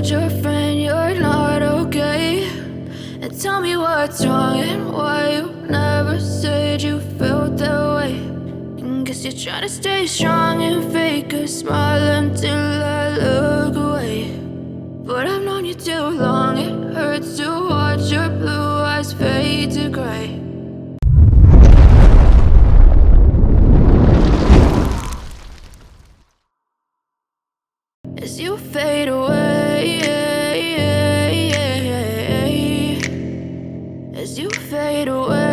told your friend you're not okay? And tell me what's wrong and why you never said you felt that way. And guess you're trying to stay strong and fake a smile until I look away. But I've known you too long, it hurts to watch your blue eyes fade to gray. As you fade away, as you fade away.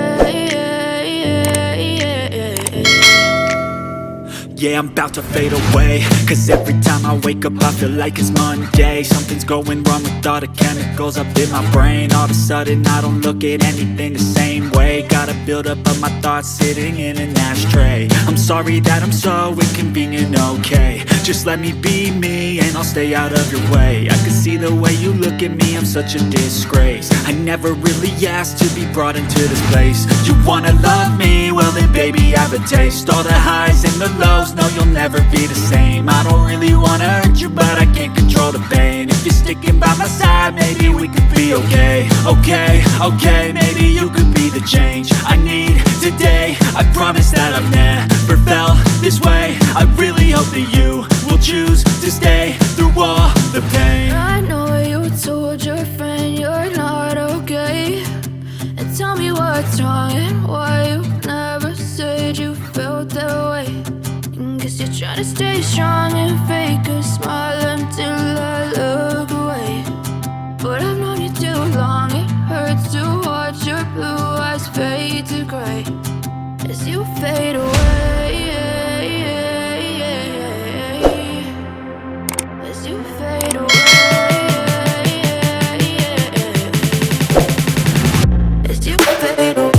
Yeah, I'm about to fade away, cause every time I wake up I feel like it's Monday. Something's going wrong with all the chemicals up in my brain. All of a sudden I don't look at anything the same way. Got a buildup of my thoughts sitting in an ashtray. I'm sorry that I'm so inconvenient, okay? Just let me be me and I'll stay out of your way. I can see the way you look at me, I'm such a disgrace. I never really asked to be brought into this place. You wanna love me? Well then baby, have a taste. All the highs and the lows, no, you'll never be the same. I don't really wanna hurt you, but I can't control the pain. If you're sticking by my side, maybe we could be okay. Okay, maybe you could be the change I need today. I promise that I've never felt this way. I really hope that you will choose to stay through all the pain. I know you told your friend you're not okay. And tell me what's wrong and why you never said you felt that way. Guess you're trying to stay strong and fake a smile until I look away. But I've known you too long, it hurts to watch your blue eyes fade to gray. As you fade away, as you fade away, as you fade away.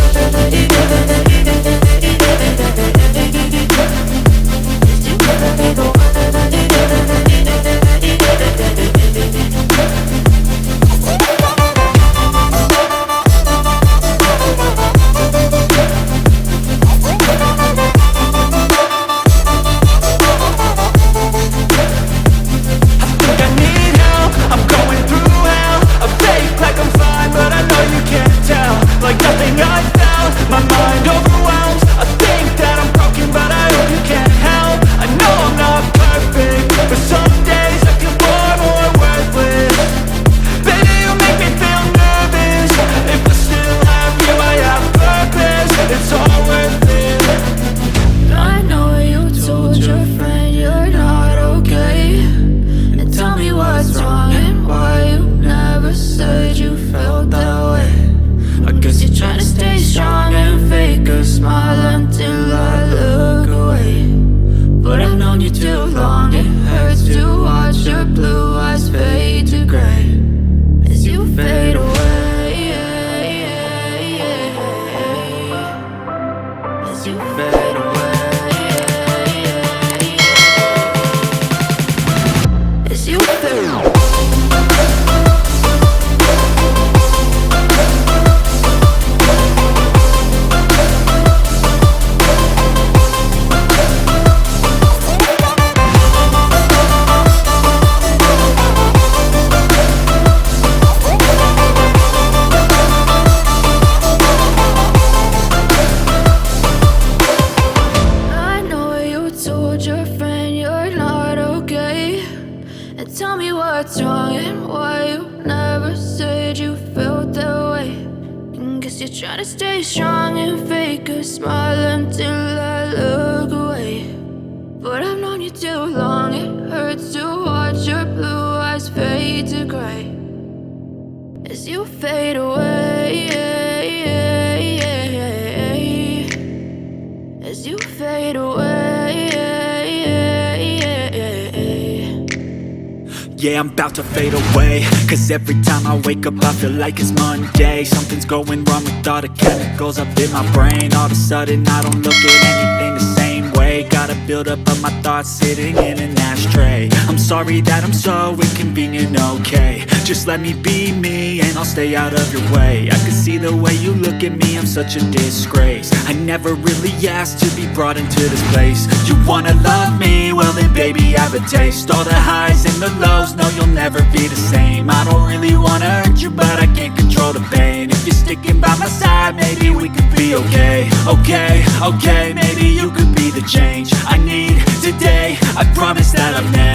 Yeah, I'm about to fade away, cause every time I wake up I feel like it's Monday. Something's going wrong with all the chemicals up in my brain. All of a sudden I don't look at anything the same way. way. Got a buildup of my thoughts sitting in an ashtray. I'm sorry that I'm so inconvenient, okay. Just let me be me and I'll stay out of your way. I can see the way you look at me, I'm such a disgrace. I never really asked to be brought into this place. You wanna love me? Well then baby, have a taste. All the highs and the lows, no you'll never be the same. I don't really wanna hurt you, but I can't control the pain. If you're sticking by my side, maybe we could be okay. Okay, maybe you could be the change I need today. I promise that I've never